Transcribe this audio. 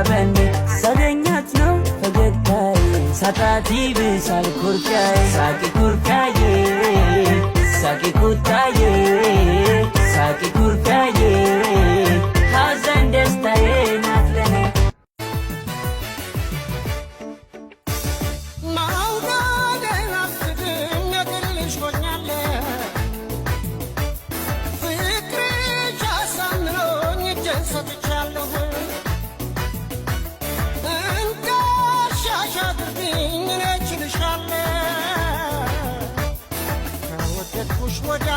በኔ ሳገኛት ነው ፈገግታዬ ሳጣት ይብሳል ኩርፊያዬ ሳቂ ኩርፊያዬ ሳቂ ቁጣዬ ሳቂ ኩርፊያዬ ሐዘን ደስታዬ ናት ለኔ ማውጋዴን አልክድም የግልሽ ሆኛለሁ ፍቅርሽ አሳምኖኝ እጄን ሰጥቻለሁ እንዳሻሽ አድርጊኝ እኔ እችልሻለሁ ከወደድኩሽ ወዲያ